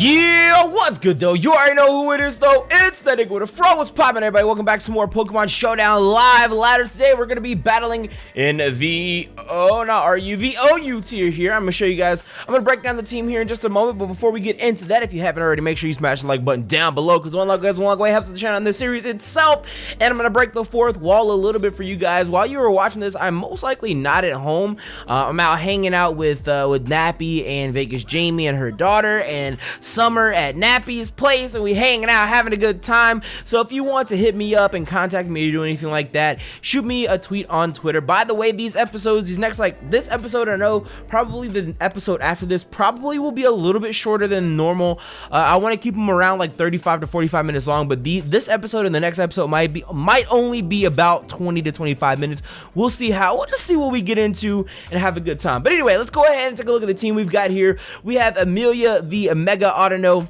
Yeah, what's good though? You already know who it is though. It's that nigga with a fro. What's poppin', everybody? Welcome back to some more Pokemon Showdown live ladder. Today we're gonna be battling in the the OU tier here. I'm gonna show you guys. I'm gonna break down the team here in just a moment, but before we get into that, if you haven't already, make sure you smash the like button down below, because one like goes a long way, helps the channel on this series itself. And I'm gonna break the fourth wall a little bit for you guys. While you were watching this, I'm most likely not at home. I'm out hanging out with Nappy and Vegas Jamie and her daughter and Summer at Nappy's place, and we hanging out having a good time. So if you want to hit me up and contact me or do anything like that, shoot me a tweet on Twitter. By the way, these episodes, this episode, I know probably the episode after this probably will be a little bit shorter than normal. I want to keep them around like 35 to 45 minutes long, but this episode and the next episode might only be about 20 to 25 minutes. We'll just see what we get into and have a good time. But anyway, let's go ahead and take a look at the team we've got here. We have Amelia, the Mega Autono.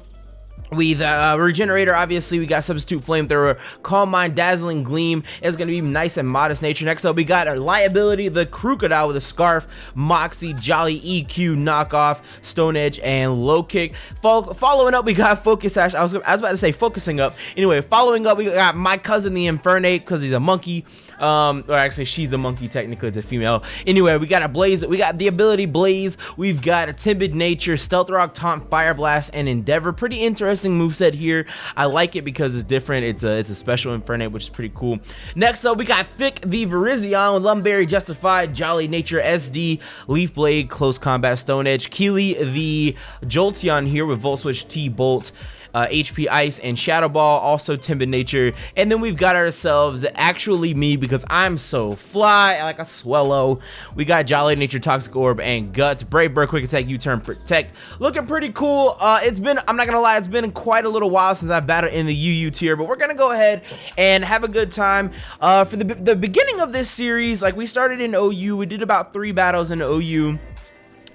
With Regenerator, obviously, we got Substitute Flamethrower, Calm Mind, Dazzling Gleam is going to be nice and modest nature. Next up, we got our Liability, the Crocodile with a Scarf, Moxie, Jolly, EQ, Knockoff, Stone Edge, and Low Kick. Following up, we got Focus Sash. I was about to say focusing up. Anyway, following up, we got my cousin, the Infernape, because he's a monkey. Or actually, she's a monkey, technically, it's a female. Anyway, we got a Blaze, we got the ability Blaze, we've got a Timid Nature, Stealth Rock, Taunt, Fire Blast, and Endeavor. Pretty interesting moveset here. I like it because it's different. It's a special Infernape, which is pretty cool. Next up, we got Thick the Virizion, Lumberry, Justified, Jolly Nature, SD, Leaf Blade, Close Combat, Stone Edge, Keely the Jolteon here with Volt Switch, T-Bolt, HP Ice, and Shadow Ball, also Timid Nature. And then we've got ourselves actually me, because I'm so fly like a swallow. We got Jolly Nature, Toxic Orb, and Guts. Brave Bird, Quick Attack, U-Turn, Protect. Looking pretty cool. I'm not gonna lie, it's been quite a little while since I've battled in the UU tier, but we're gonna go ahead and have a good time. For the beginning of this series, like, we started in OU, we did about 3 battles in OU.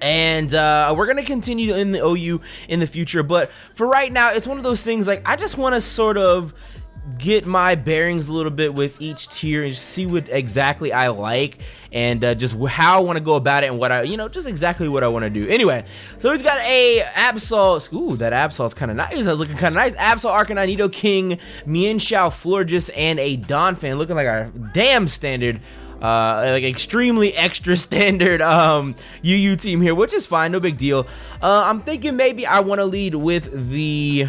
And we're going to continue in the OU in the future. But for right now, it's one of those things, like, I just want to sort of get my bearings a little bit with each tier and see what exactly I like and just how I want to go about it and what just exactly what I want to do. Anyway, so he's got a Absol. Ooh, that Absol's kind of nice. That's looking kind of nice. Absol, Arcanine, Nidoking, Mienshao, Florges, and a Donphan, looking like a damn standard, like extremely extra standard UU team here, which is fine, no big deal. I'm thinking maybe I want to lead with the,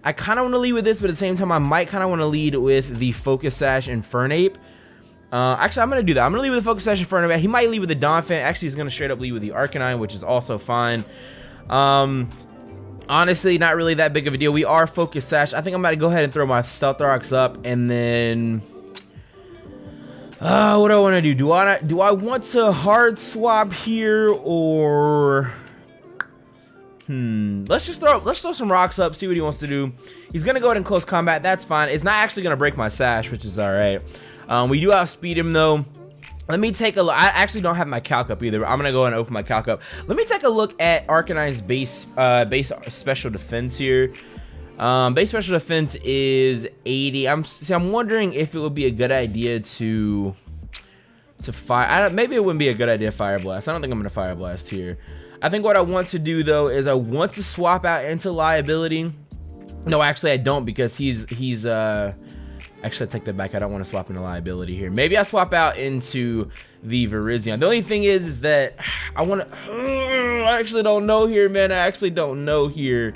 I kind of want to lead with this, but at the same time I might kind of want to lead with the Focus Sash Infernape. Actually, I'm going to do that. I'm going to lead with the Focus Sash Infernape. He might lead with the Donphan. Actually, he's going to straight up lead with the Arcanine, which is also fine. Honestly, not really that big of a deal. We are Focus Sash. I think I'm about to go ahead and throw my Stealth Rocks up, and then what do I want to do? Do I want to hard swap here, or let's throw some rocks up, see what he wants to do. He's gonna go ahead and close combat. That's fine. It's not actually gonna break my sash, which is all right. We do outspeed him though. Let me take a look. I actually don't have my calc up either, but I'm gonna go ahead and open my calc up. Let me take a look at Arcanine's base special defense here. Base special defense is 80. I'm wondering if it would be a good idea to fire. Maybe it wouldn't be a good idea to Fire Blast. I don't think I'm gonna Fire Blast here. I think what I want to do though is I want to swap out into Liability. No, actually I don't, because he's actually I take that back. I don't want to swap into Liability here. Maybe I swap out into the Virizion. The only thing is that I want to. I actually don't know here, man. I actually don't know here.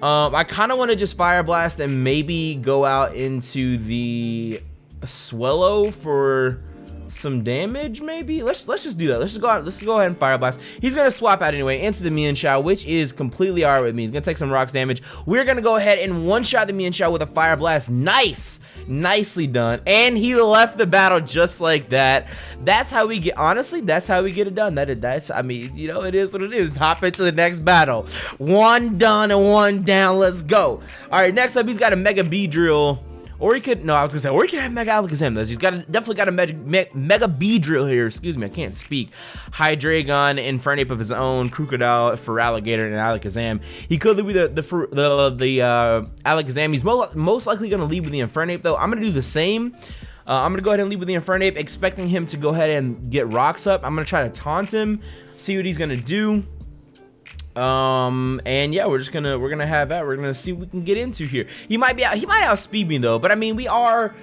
I kind of want to just Fire Blast and maybe go out into the Swellow for some damage, maybe. Let's just do that. Let's go ahead and Fire Blast. He's gonna swap out anyway into the Mienshao, which is completely alright with me. He's gonna take some rocks damage. We're gonna go ahead and one-shot the Mienshao with a Fire Blast. Nicely done. And he left the battle just like that. That's how we get, honestly, that's how we get it done. I mean, it is what it is. Hop into the next battle. One done and one down. Let's go. Alright, next up, he's got a Mega Beedrill. Or he could, no, I was gonna say, or he could have Mega Alakazam. He's definitely got a Mega Beedrill here. Excuse me, I can't speak. Hydreigon, Infernape of his own, Crocodile, Feraligatr, and Alakazam. He could lead with the Alakazam. He's most likely gonna lead with the Infernape though. I'm gonna do the same. I'm gonna go ahead and lead with the Infernape, expecting him to go ahead and get rocks up. I'm gonna try to taunt him, see what he's gonna do. And yeah, we're gonna have that. We're gonna see what we can get into here. He might outspeed me though, but I mean we are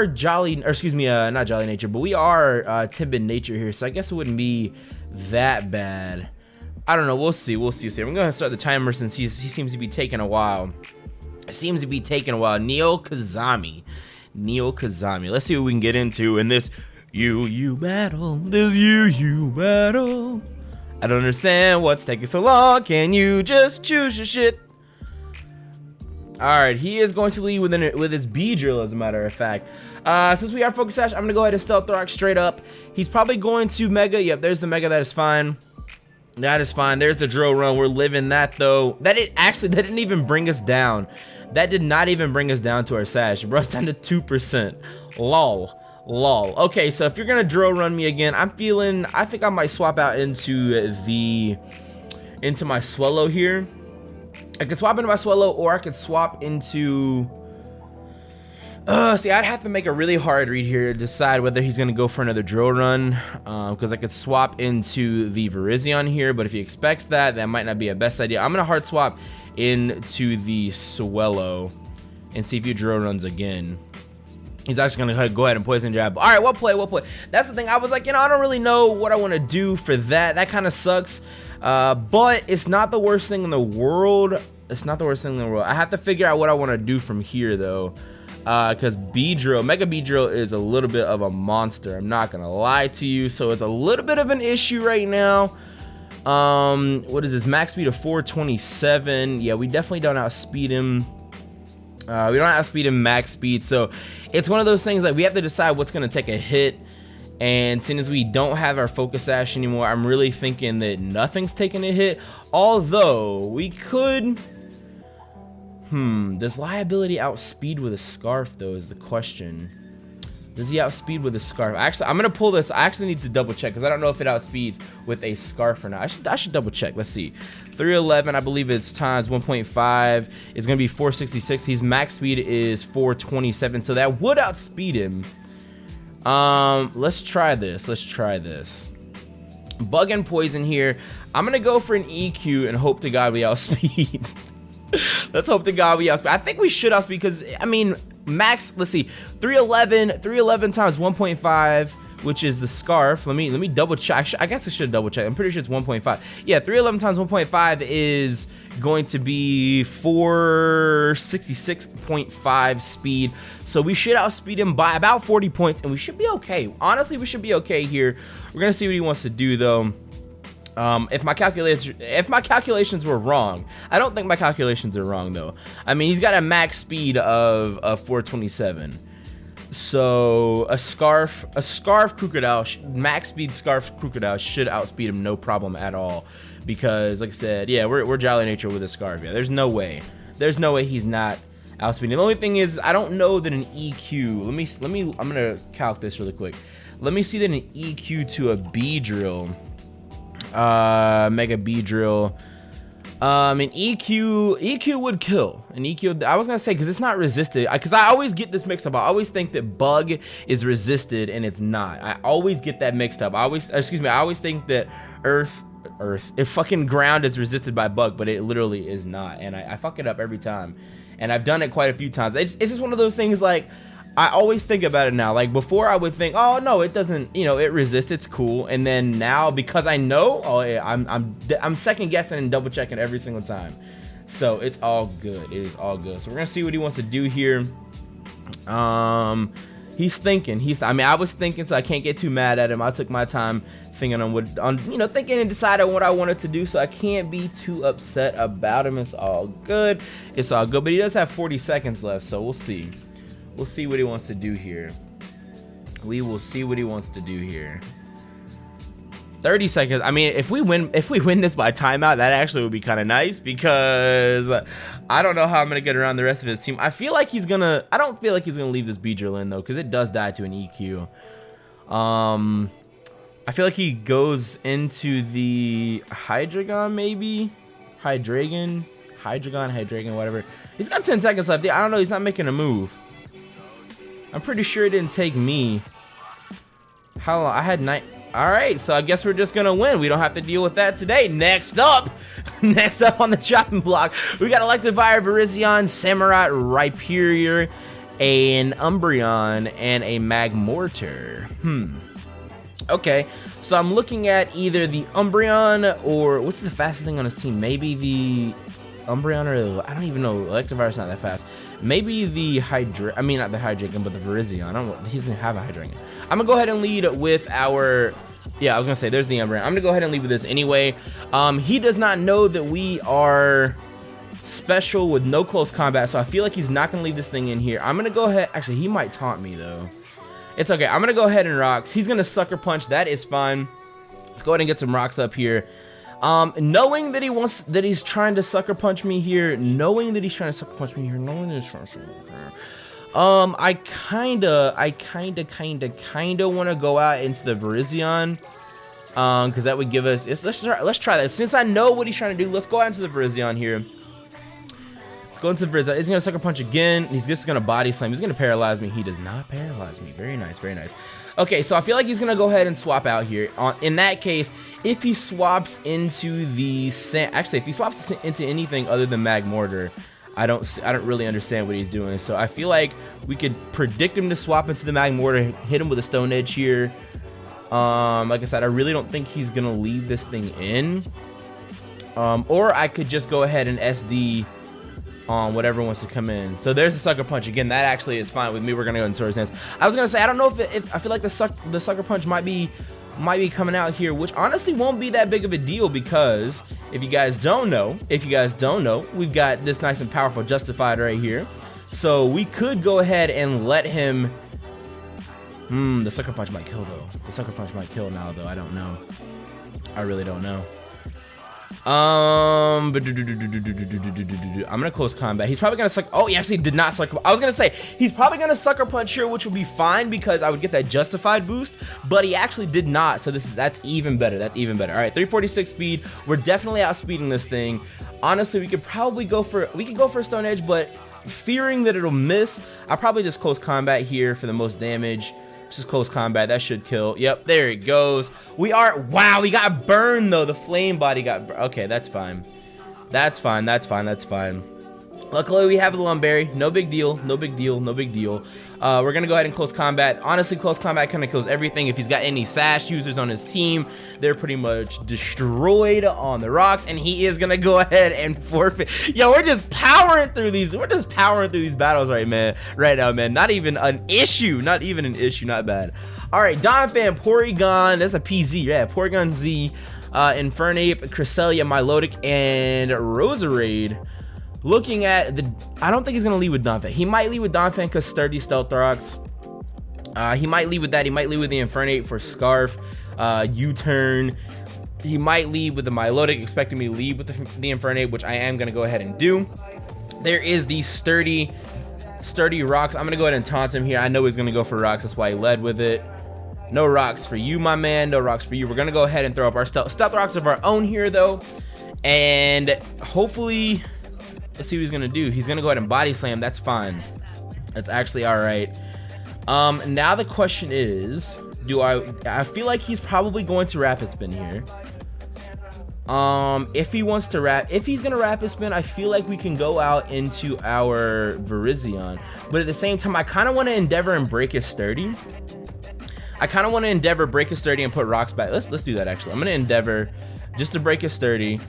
jolly, or excuse me, not jolly nature, but we are timid nature here, so I guess it wouldn't be that bad. I don't know, we'll see. I'm gonna start the timer since he seems to be taking a while. Neo Kazami. Let's see what we can get into in this you battle. I don't understand what's taking so long. Can you just choose your shit? Alright, he is going to lead with his B drill, as a matter of fact. Since we are Focus Sash, I'm gonna go ahead and Stealth Rock straight up. He's probably going to Mega. Yep, there's the Mega. That is fine. There's the drill run. We're living that though. That didn't even bring us down. That did not even bring us down to our Sash. It brought us down to 2%. Lol. Okay, so if you're gonna drill run me again, I think I might swap out into my Swellow here. I could swap into my Swellow, or I could swap into see, I'd have to make a really hard read here to decide whether he's gonna go for another drill run, because I could swap into the Virizion here, but if he expects that might not be a best idea. I'm gonna hard swap into the Swellow and see if he drill runs again. He's actually gonna go ahead and Poison Jab. All right, well play. That's the thing. I was like, I don't really know what I want to do for that. That kind of sucks, but it's not the worst thing in the world. I have to figure out what I want to do from here though, because Mega B Drill is a little bit of a monster. I'm not gonna lie to you. So it's a little bit of an issue right now. What is this? Max speed of 427. Yeah, we definitely don't outspeed him. We don't outspeed him max speed, so it's one of those things like we have to decide what's gonna take a hit. And since as we don't have our Focus Sash anymore, I'm really thinking that nothing's taking a hit. Although we could. Does Liability outspeed with a Scarf though? Is the question. Does he outspeed with a Scarf? Actually, I'm gonna pull this. I actually need to double check because I don't know if it outspeeds with a Scarf or not. I should double check. Let's see. 311, I believe it's times 1.5. It's gonna be 466. His max speed is 427, so that would outspeed him. Let's try this. Bug and Poison here. I'm gonna go for an EQ and hope to God we outspeed. Let's hope to God we outspeed. I think we should outspeed because I mean. Max, let's see, 311 times 1.5, which is the Scarf. Let me double check. I guess I should double check. I'm pretty sure it's 1.5. Yeah, 311 times 1.5 is going to be 466.5 speed. So we should outspeed him by about 40 points, and we should be okay. Honestly, we should be okay here. We're gonna see what he wants to do though. If my calculations were wrong, I don't think my calculations are wrong though. I mean, he's got a max speed of 427. So a Scarf Crocodile, max speed Scarf Crocodile should outspeed him no problem at all. Because like I said, yeah, we're Jolly Nature with a Scarf. Yeah, there's no way he's not outspeeding. The only thing is, I don't know that an EQ. I'm gonna calc this really quick. Let me see that an EQ to a B drill. Mega B drill. An EQ would kill. An EQ, I was gonna say, because it's not resisted. Because I always get this mixed up. I always think that Bug is resisted and it's not. I always get that mixed up. I always think that if fucking Ground is resisted by Bug, but it literally is not. And I fuck it up every time. And I've done it quite a few times. It's just one of those things like. I always think about it now. Like before, I would think, oh no, it doesn't. It resists. It's cool. And then now, because I know, oh yeah, I'm second guessing and double checking every single time. So it's all good. It is all good. So we're gonna see what he wants to do here. He's thinking. I was thinking, so I can't get too mad at him. I took my time thinking thinking and deciding what I wanted to do. So I can't be too upset about him. It's all good. But he does have 40 seconds left. So we'll see. We'll see what he wants to do here. 30 seconds. I mean, if we win this by timeout, that actually would be kind of nice because I don't know how I'm gonna get around the rest of his team. I don't feel like he's gonna leave this B drill in though, because it does die to an EQ. I feel like he goes into the Hydreigon maybe. Hydreigon, whatever. He's got 10 seconds left. I don't know. He's not making a move. I'm pretty sure it didn't take me. How long? I had All right, so I guess we're just gonna win. We don't have to deal with that today. Next up on the chopping block, we got Electivire, Virizion, Samurott, Rhyperior, an Umbreon, and a Magmortar. Okay, so I'm looking at either the Umbreon or what's the fastest thing on his team? Maybe the Umbreon or I don't even know. Electivire's not that fast. Maybe the not the Hydreigon, but the Virizion. He doesn't have a Hydreigon. I'm gonna go ahead and lead with our. Yeah, I was gonna say there's the Umbreon. I'm gonna go ahead and lead with this anyway. He does not know that we are special with no close combat, so I feel like he's not gonna leave this thing in here. I'm gonna go ahead. Actually, he might taunt me though. It's okay. I'm gonna go ahead and rocks. He's gonna sucker punch. That is fine. Let's go ahead and get some rocks up here. Knowing that he's trying to sucker punch me here. Knowing that he's trying to sucker punch me here. Knowing that he's trying to sucker punch me here. I kinda want to go out into the Virizion. Because that would give us. Let's try that. Since I know what he's trying to do, let's go out into the Virizion here. Go into the Virizion. He's gonna sucker punch again. He's just gonna body slam. He's gonna paralyze me. He does not paralyze me. Very nice, very nice. Okay, so I feel like he's gonna go ahead and swap out here. In that case, if he swaps into the actually, if he swaps into anything other than Magmortar, I don't really understand what he's doing. So I feel like we could predict him to swap into the Magmortar, hit him with a Stone Edge here. Like I said, I really don't think he's gonna leave this thing in. Or I could just go ahead and SD on whatever wants to come in. So there's the sucker punch again. That actually is fine with me. We're gonna go in Swords Dance. I was gonna say I don't know if I feel like the sucker punch might be coming out here, which honestly won't be that big of a deal because if you guys don't know, we've got this nice and powerful Justified right here. So we could go ahead and let him. The sucker punch might kill though. The sucker punch might kill now though. I don't know. I really don't know. I'm gonna close combat. He's probably gonna suck. Oh, he actually did not sucker. I was gonna say he's probably gonna sucker punch here, which will be fine because I would get that Justified boost, but he actually did not. So that's even better. That's even better. All right, 346 speed. We're definitely outspeeding this thing. Honestly, we could probably go for a Stone Edge, but fearing that it'll miss, I'll probably just close combat here for the most damage. Just close combat, that should kill. Yep, there it goes. Wow, we got burned though. The flame body got burned. Okay, that's fine. That's fine. Luckily, we have the Lumberry. No big deal. We're gonna go ahead and close combat. Honestly, close combat kind of kills everything. If he's got any Sash users on his team, they're pretty much destroyed on the rocks, and he is gonna go ahead and forfeit. Yo, we're just powering through these. We're just powering through these battles right now, man. Not even an issue. Not bad. All right, Donphan, Porygon. That's a PZ. Yeah, Porygon Z, Infernape, Cresselia, Milotic, and Roserade. Looking at I don't think he's gonna lead with Donphan. He might lead with Donphan because sturdy Stealth Rocks. He might lead with that. He might lead with the Infernape for Scarf, U-turn. He might lead with the Milotic, expecting me to lead with the Infernape, which I am gonna go ahead and do. There is the sturdy Rocks. I'm gonna go ahead and taunt him here. I know he's gonna go for Rocks. That's why he led with it. No Rocks for you, my man. No Rocks for you. We're gonna go ahead and throw up our Stealth Rocks of our own here, though, and hopefully. Let's see what he's gonna do. He's gonna go ahead and body slam. That's fine. That's actually all right. Now the question is, I feel like he's probably going to Rapid Spin here. If he's gonna Rapid Spin, I feel like we can go out into our Virizion. But at the same time, I kind of want to endeavor and break his sturdy. And put rocks back. Let's do that actually. I'm gonna endeavor just to break his sturdy.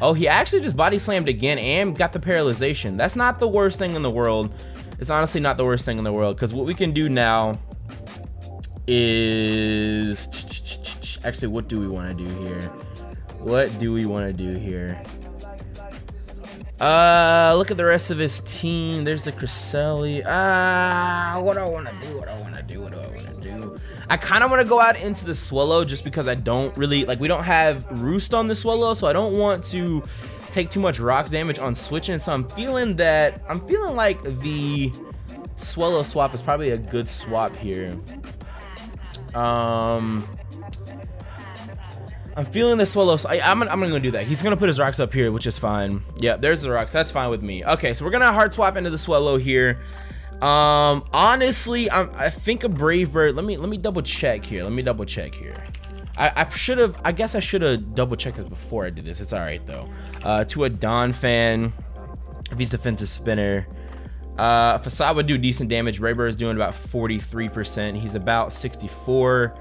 Oh, he actually just body slammed again and got the paralyzation. That's not the worst thing in the world. It's honestly not the worst thing in the world because what we can do now is actually, what do we want to do here? Look at the rest of his team. There's the Cresselia. What do I want to do? I kind of want to go out into the Swallow just because I don't really we don't have Roost on the Swallow, so I don't want to take too much rocks damage on switching. So I'm feeling like the Swallow swap is probably a good swap here. I'm feeling the Swallow. So I'm gonna do that. He's gonna put his rocks up here, which is fine. Yeah, there's the rocks. That's fine with me. Okay, so we're gonna hard swap into the Swallow here. Honestly, I think a Brave Bird. Let me double check here. I guess I should have double checked this before I did this. It's all right though. To a Don fan, if he's defensive spinner, Facade would do decent damage. Brave Bird is doing about 43%. He's about 64.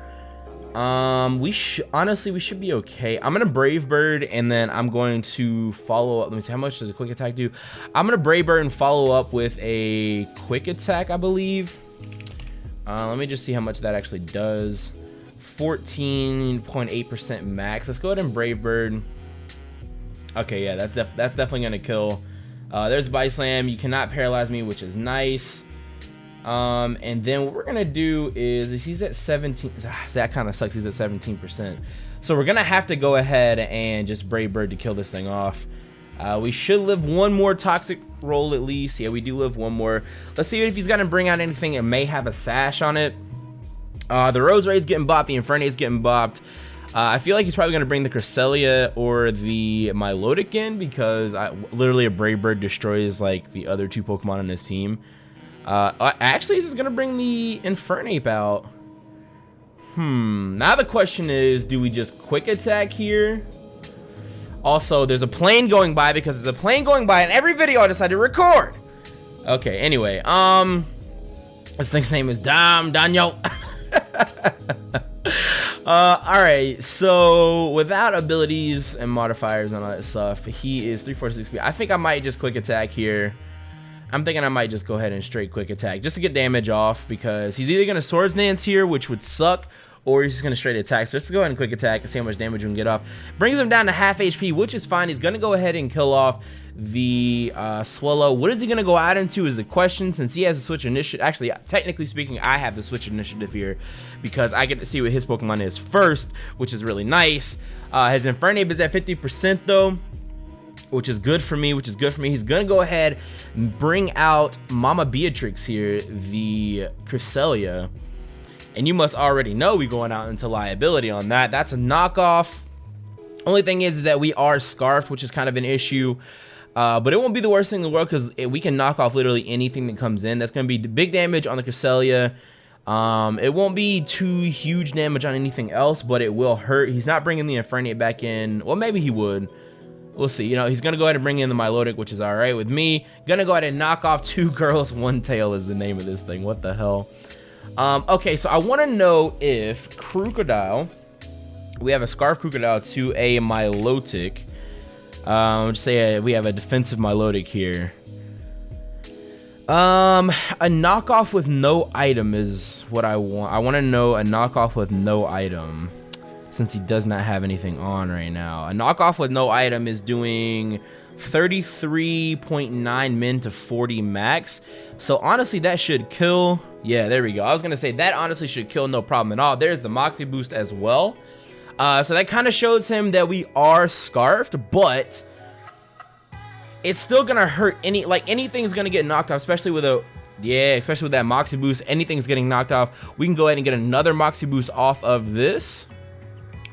Honestly, we should be okay. I'm gonna Brave Bird, and then I'm going to follow up. Let me see, how much does a quick attack do? I'm gonna Brave Bird and follow up with a quick attack, I believe. Let me just see how much that actually does. 14.8% max. Let's go ahead and Brave Bird. Okay, yeah, that's definitely gonna kill. There's Body Slam. You cannot paralyze me, which is nice. And then what we're gonna do is he's at 17. That kind of sucks. He's at 17%. So we're gonna have to go ahead and just Brave Bird to kill this thing off. We should live one more toxic roll at least. Yeah, we do live one more. Let's see if he's gonna bring out anything. It may have a sash on it. The Rose Ray's getting bopped. The Infernape's getting bopped. I feel like he's probably gonna bring the Cresselia or the Milotic in, because literally a Brave Bird destroys like the other two Pokemon on his team. Actually, he's just gonna bring the Infernape out. Now the question is, do we just quick attack here? Also, there's a plane going by, because there's a plane going by in every video I decided to record. Okay, anyway, this thing's name is Daniel. Alright, so without abilities and modifiers and all that stuff, he is 346 speed. I think I might just quick attack here. I'm thinking I might just go ahead and straight quick attack just to get damage off, because he's either gonna Swords Dance here, which would suck, or he's just gonna straight attack. So let's go ahead and quick attack and see how much damage we can get off. Brings him down to half HP, which is fine. He's gonna go ahead and kill off the Swallow. What is he gonna go out into is the question, since he has the switch initiative. Actually, technically speaking, I have the switch initiative here, because I get to see what his Pokemon is first, which is really nice. His Infernape is at 50% though, which is good for me, He's gonna go ahead and bring out Mama Beatrix here, the Cresselia. And you must already know we going out into liability on that. That's a knockoff. Only thing is that we are scarfed, which is kind of an issue. But it won't be the worst thing in the world, because we can knock off literally anything that comes in. That's gonna be big damage on the Cresselia. It won't be too huge damage on anything else, but it will hurt. He's not bringing the Infernape back in. Well, maybe he would. We'll see. You know, he's gonna go ahead and bring in the Milotic, which is all right with me. Gonna go ahead and knock off Two Girls, One Tail is the name of this thing. What the hell? Okay, so I want to know if Crocodile, we have a Scarf Crocodile to a Milotic. Just say we have a defensive Milotic here. A knockoff with no item is what I want. I want to know a knockoff with no item, since he does not have anything on right now. A knockoff with no item is doing 33.9 min to 40 max. So honestly, that should kill. Yeah, there we go. I was gonna say that honestly should kill, no problem at all. There's the Moxie boost as well. So that kind of shows him that we are scarfed, but it's still gonna hurt. Anything's gonna get knocked off, especially with that Moxie boost. Anything's getting knocked off. We can go ahead and get another Moxie boost off of this.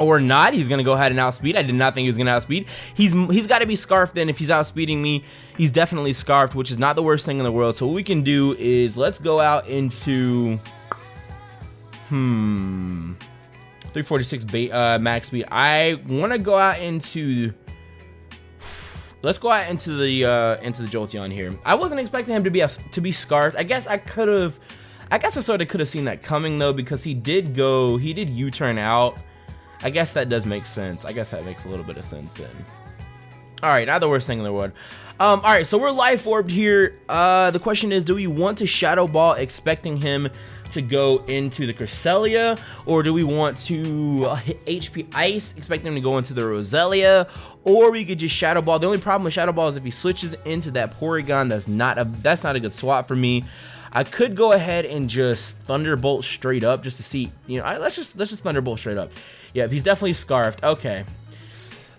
Or not. He's gonna go ahead and outspeed. I did not think he was gonna outspeed. He's got to be scarfed then. If he's outspeeding me, he's definitely scarfed, which is not the worst thing in the world. So what we can do is let's go out into 346 max speed. I want to go out into. Let's go out into the Jolteon here. I wasn't expecting him to be scarfed. I guess I sort of could have seen that coming though, because he did U-turn out. I guess that does make sense. I guess that makes a little bit of sense then. Alright, not the worst thing in the world. Alright, so we're life orbed here. The question is, do we want to Shadow Ball expecting him to go into the Cresselia, or do we want to hit HP Ice expecting him to go into the Roselia, or we could just Shadow Ball? The only problem with Shadow Ball is if he switches into that Porygon, that's not a good swap for me. I could go ahead and just Thunderbolt straight up just to see, you know, let's just Thunderbolt straight up. Yeah, he's definitely scarfed. Okay.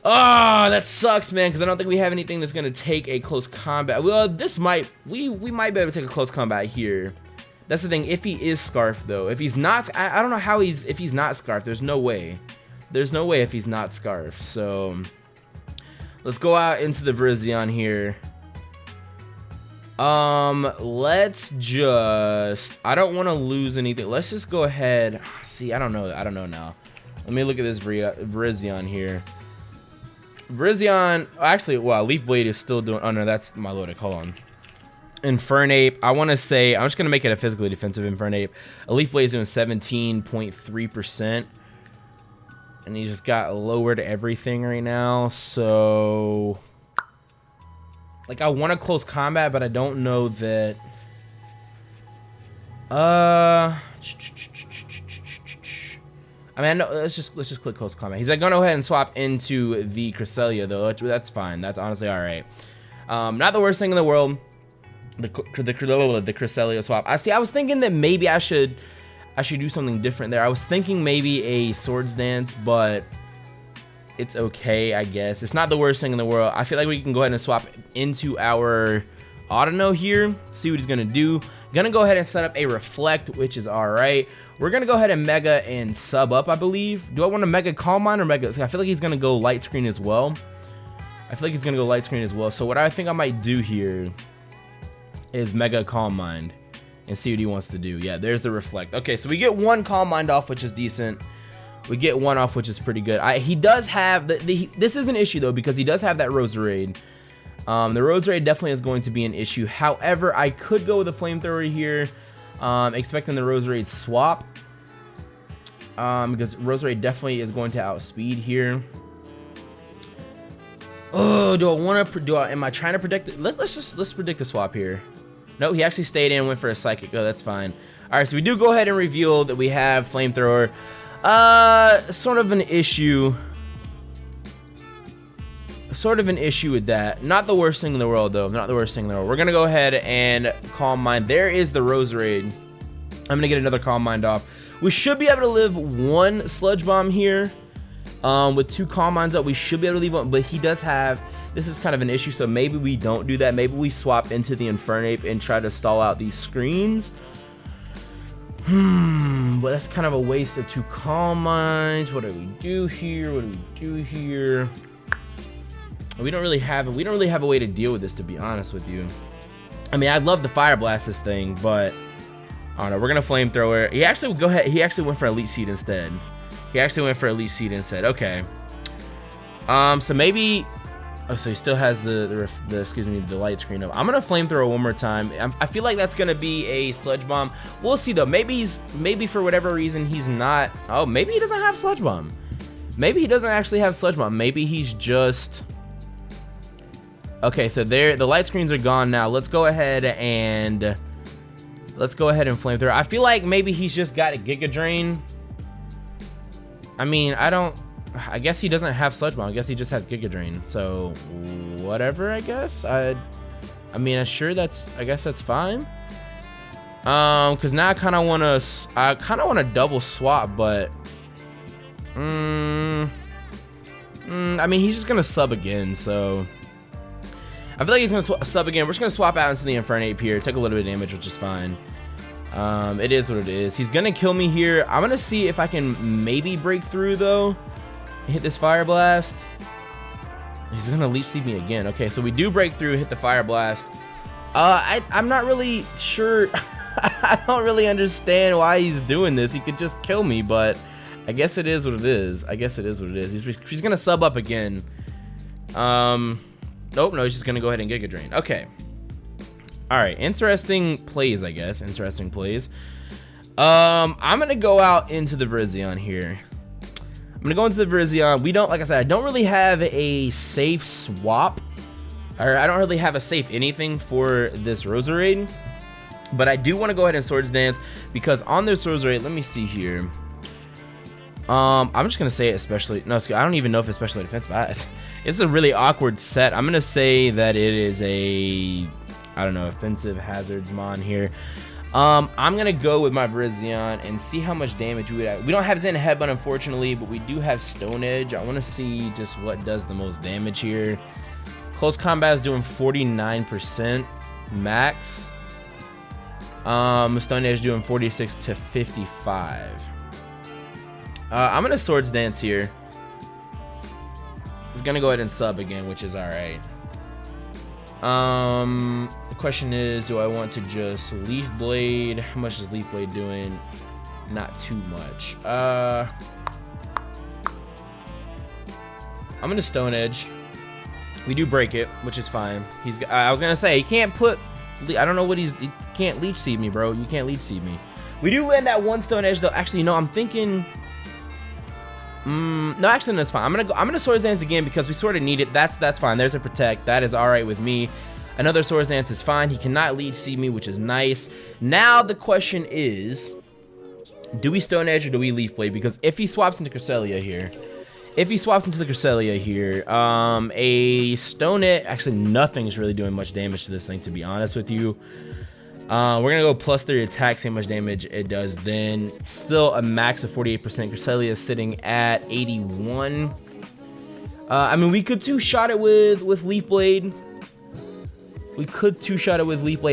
Oh, that sucks, man, because I don't think we have anything that's gonna take a close combat. Well, we might be able to take a close combat here. That's the thing. If he is scarfed though, if he's not, I don't know how if he's not scarfed. There's no way. There's no way if he's not scarfed. So let's go out into the Virizion here. Let's just, I don't want to lose anything. Let's just go ahead. See, I don't know now. Let me look at this Virizion here. Virizion, actually, wow, Leaf Blade is still doing, oh no, that's my loaded, hold on. Infernape, I want to say, I'm just going to make it a physically defensive Infernape. A Leaf Blade is doing 17.3%. And he just got lowered everything right now, so... Like, I want to close combat, but I don't know that... I mean, no, let's just click close combat. He's like, gonna go ahead and swap into the Cresselia, though. That's fine. That's honestly all right. Not the worst thing in the world. The Cresselia swap. I was thinking that maybe I should do something different there. I was thinking maybe a Swords Dance, but it's okay, I guess. It's not the worst thing in the world. I feel like we can go ahead and swap into our Audino here, see what he's gonna do. Gonna go ahead and set up a Reflect, which is all right. We're gonna go ahead and Mega and sub up, I believe. Do I want to Mega Calm Mind or Mega? I feel like he's gonna go Light Screen as well. So what I think I might do here is Mega Calm Mind and see what he wants to do. Yeah, there's the Reflect. Okay, so we get one Calm Mind off, which is decent. We get one off, which is pretty good. He does have, this is an issue though, because he does have that Roserade. The Roserade definitely is going to be an issue. However, I could go with a Flamethrower here, expecting the Roserade swap. Because Roserade definitely is going to outspeed here. Oh, am I trying to predict it? Let's predict the swap here. No, he actually stayed in, went for a Psychic. Oh, that's fine. All right, so we do go ahead and reveal that we have Flamethrower. Sort of an issue with that. Not the worst thing in the world, though. Not the worst thing in the world. We're gonna go ahead and Calm Mind. There is the Roserade. I'm gonna get another Calm Mind off. We should be able to live one Sludge Bomb here. With two Calm Minds up, we should be able to leave one, but he does have, this is kind of an issue, so maybe we don't do that. Maybe we swap into the Infernape and try to stall out these screens. But that's kind of a waste of two Calm Minds. What do we do here? We don't really have a way to deal with this, to be honest with you. I mean, I'd love to Fire Blast this thing, but I don't know. We're gonna Flamethrower. He actually went for Elite Seed instead. Okay. So maybe. Oh, so he still has the light screen up. I'm gonna Flamethrower one more time. I feel like that's gonna be a Sludge Bomb. We'll see though. Maybe for whatever reason he's not. Oh, maybe he doesn't have Sludge Bomb. Maybe he doesn't actually have Sludge Bomb. Maybe he's just. Okay, so the light screens are gone now. Let's go ahead and Flamethrower. I feel like maybe he's just got a Giga Drain. I mean, I guess he doesn't have Sludge Bomb. I guess he just has Giga Drain. So whatever, I guess. I guess that's fine. Cause now I kind of want to double swap, but I mean, he's just gonna sub again, so I feel like he's gonna sub again. We're just gonna swap out into the Infernape here, take a little bit of damage, which is fine. It is what it is. He's gonna kill me here. I'm gonna see if I can maybe break through though. Hit this Fire Blast. He's gonna Leech Seed me again. Okay, so we do break through, hit the Fire Blast. I'm not really sure. I don't really understand why he's doing this. He could just kill me, but I guess it is what it is. He's gonna sub up again. Nope, no, he's just gonna go ahead and Giga Drain. Okay. Alright, interesting plays, I guess. I'm gonna go out into the Virizion here. I'm gonna go into the Virizion. Like I said, I don't really have a safe swap. Or I don't really have a safe anything for this Roserade. But I do want to go ahead and Swords Dance, because on this Roserade, let me see here. I'm just gonna say it especially. No, I don't even know if it's specially defensive. It's a really awkward set. I'm gonna say that it is a, I don't know, offensive hazards mon here. I'm gonna go with my Virizion and see how much damage we would have. We don't have Zen Headbutt, unfortunately, but we do have Stone Edge. I want to see just what does the most damage here. Close combat is doing 49% max. Stone Edge doing 46 to 55. I'm gonna Swords Dance here. He's gonna go ahead and sub again, which is all right. The question is, do I want to just Leaf Blade? How much is Leaf Blade doing? Not too much. I'm gonna Stone Edge. We do break it, which is fine. I was gonna say he can't put. I don't know what he can't Leech Seed me, bro. You can't Leech Seed me. We do land that one Stone Edge though. Actually, no, I'm thinking. No, actually, no, that's fine. I'm gonna Swords Dance again because we sort of need it. That's fine. There's a Protect. That is all right with me. Another Swords Dance is fine. He cannot Leech Seed me, which is nice. Now the question is, do we Stone Edge or do we Leaf Blade? Because if he swaps into Cresselia here, a Stone Edge, actually nothing's really doing much damage to this thing, to be honest with you. We're gonna go +3 attack, see how much damage it does then. Still a max of 48%. Cresselia is sitting at 81. I mean, we could two-shot it with Leaf Blade.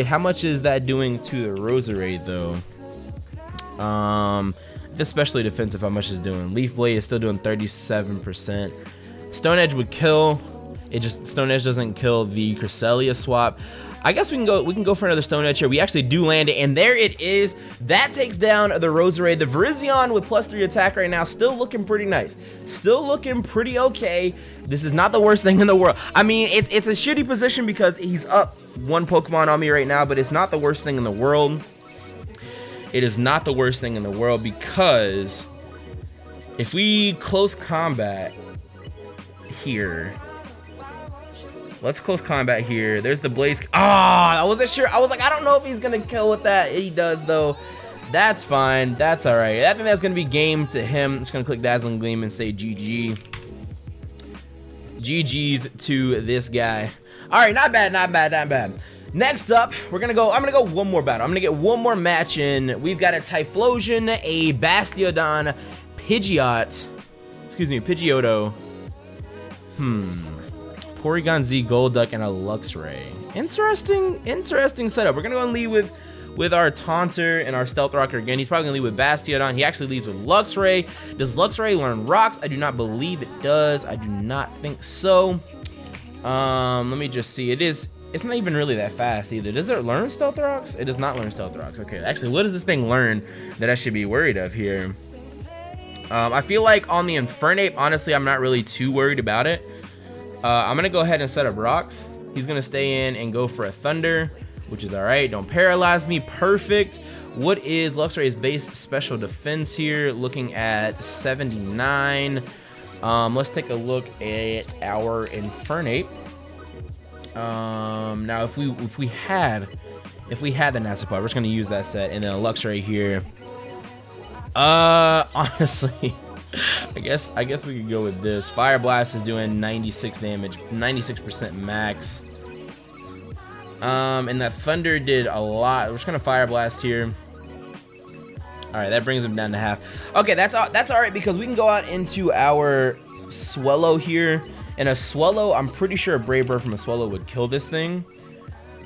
How much is that doing to the Roserade though? Especially defensive, how much is doing? Leaf Blade is still doing 37%. Stone Edge would kill. Stone Edge doesn't kill the Cresselia swap. I guess we can go for another Stone Edge here. We actually do land it, and there it is. That takes down the Roserade. The Virizion with +3 attack right now, still looking pretty nice. Still looking pretty okay. This is not the worst thing in the world. I mean, it's a shitty position because he's up one Pokemon on me right now, but it's not the worst thing in the world. It is not the worst thing in the world because if we close combat here, let's close combat here. There's the Blaze. I wasn't sure. I was like, I don't know if he's gonna kill with that. He does though. That's fine. That's all right. I think that's gonna be game to him. Just gonna click Dazzling Gleam and say GG. GG's to this guy. All right, not bad. Next up, I'm gonna go one more battle. I'm gonna get one more match in. We've got a Typhlosion, a Bastiodon, Pidgeotto. Porygon Z, Golduck, and a Luxray. Interesting setup. We're gonna go and lead with our Taunter and our Stealth Rocker again. He's probably gonna lead with Bastiodon. He actually leads with Luxray. Does Luxray learn Rocks? I do not believe it does. I do not think so. Let me just see. It's not even really that fast either. Does it learn Stealth Rocks? It does not learn Stealth Rocks. Okay, actually, what does this thing learn that I should be worried of here? I feel like on the Infernape, honestly, I'm not really too worried about it. I'm gonna go ahead and set up Rocks. He's gonna stay in and go for a Thunder, which is all right. Don't paralyze me. Perfect. What is Luxray's base special defense here? Looking at 79. Let's take a look at our Infernape. Now if we had the Nassipod, we're just gonna use that set, and then a Luxray here. Honestly, I guess we could go with this. Fire Blast is doing 96 damage, 96% max. And that Thunder did a lot. We're just gonna Fire Blast here. All right, that brings him down to half. Okay, that's all right because we can go out into our Swellow here. And a Swellow, I'm pretty sure a Brave Bird from a Swellow would kill this thing.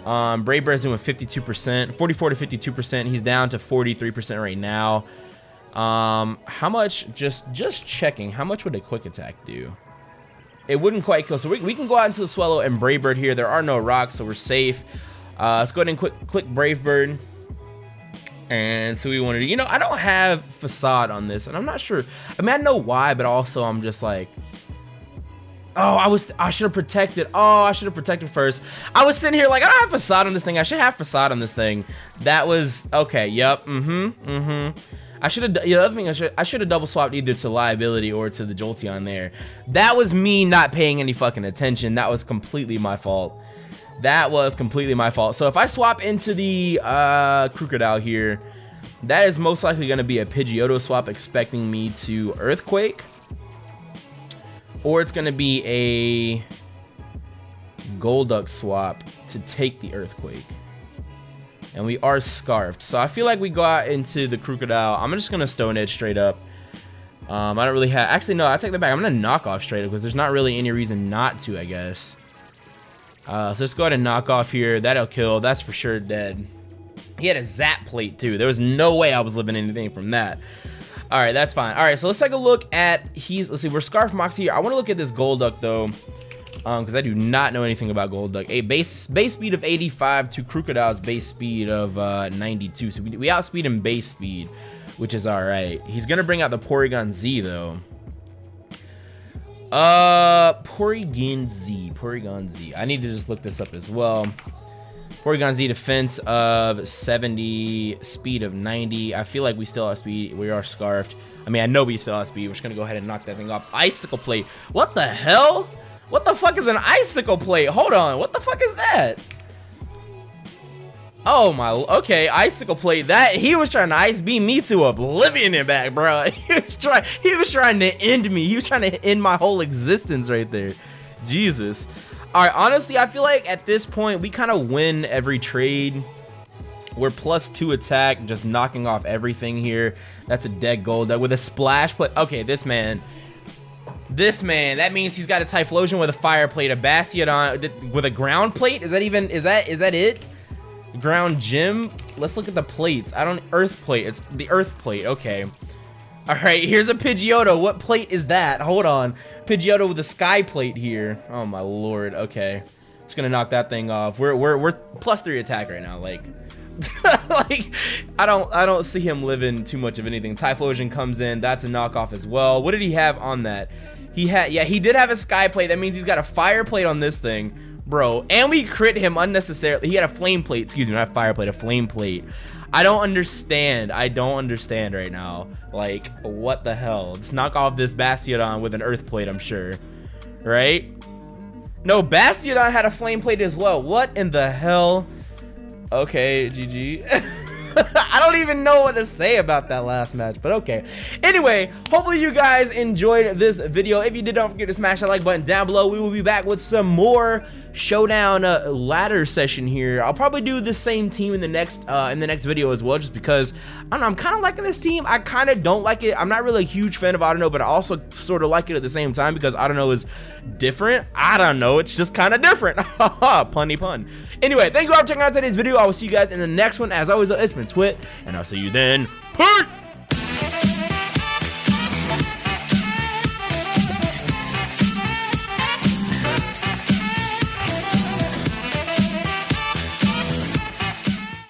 Brave Bird's doing 52%, 44 to 52%. He's down to 43% right now. How much, just checking, how much would a Quick Attack do? It wouldn't quite kill, so we can go out into the Swellow and Brave Bird here. There are no rocks, so we're safe. Let's go ahead and click Brave Bird. And so we wanted to, you know, I don't have Facade on this, and I'm not sure. I mean, I know why, but also I'm just like, oh, I should have protected. Oh, I should have protected first. I was sitting here like, I don't have Facade on this thing. I should have Facade on this thing. That was okay. Yep. I should have. The other thing, I should have double swapped either to Liability or to the Jolteon there. That was me not paying any fucking attention. That was completely my fault. That was completely my fault. So if I swap into the Crocodile here, that is most likely going to be a Pidgeotto swap, expecting me to Earthquake. Or it's going to be a Golduck swap to take the Earthquake. And we are Scarfed. So I feel like we go out into the Crocodile. I'm just going to Stone Edge straight up. I don't really have... Actually, no, I take that back. I'm going to Knock Off straight up because there's not really any reason not to, I guess. So let's go ahead and Knock Off here. That'll kill. That's for sure dead. He had a Zap Plate, too. There was no way I was living anything from that. All right, that's fine. All right, so let's take a look at... Let's see, we're Scarf Moxie here. I want to look at this Golduck, though. because I do not know anything about Golduck. A base speed of 85 to Crocodile's base speed of 92. So we outspeed him base speed, which is all right. He's gonna bring out the Porygon Z though. Porygon Z. I need to just look this up as well. Porygon Z defense of 70, speed of 90. I feel like we still have speed. We are scarfed. I mean, I know we still have speed. We're just gonna go ahead and knock that thing off. Icicle plate. What the hell? What the fuck is an icicle plate? Hold on. What the fuck is that? Oh my. Okay, icicle plate. That he was trying to ice beam me to oblivion and back, bro. He was trying to end me. He was trying to end my whole existence right there. Jesus. All right, honestly, I feel like at this point, we kind of win every trade. We're +2 attack, just knocking off everything here. That's a dead Golduck with a splash plate. Okay, this man, that means he's got a Typhlosion with a fire plate, a Bastiodon with a ground plate. Is that it? Ground gym? Let's look at the plates. Earth plate. It's the Earth plate. Okay. All right, here's a Pidgeotto. What plate is that? Hold on. Pidgeotto with a sky plate here. Oh my lord. Okay. Just gonna knock that thing off. We're +3 attack right now. Like like I don't see him living too much of anything. Typhlosion comes in. That's a knockoff as well. What did he have on that? He did have a sky plate. That means he's got a fire plate on this thing, bro. And we crit him unnecessarily. He had a flame plate. Excuse me, not fire plate, a flame plate. I don't understand right now. Like, what the hell? Let's knock off this Bastiodon with an earth plate, I'm sure. Right? No, Bastiodon had a flame plate as well. What in the hell? Okay, GG. I don't even know what to say about that last match, but okay. Anyway, hopefully you guys enjoyed this video. If you did, don't forget to smash that like button down below. We will be back with some more Showdown ladder session here. I'll probably do the same team in the next video as well, just because I don't know, I'm kind of liking this team. I kind of don't like it. I'm not really a huge fan of Auto, but I also sort of like it at the same time because Auto is different. I don't know, it's just kind of different. Punny pun. Anyway, thank you all for checking out today's video. I will see you guys in the next one. As always, it's been Twit, and I'll see you then. Peace!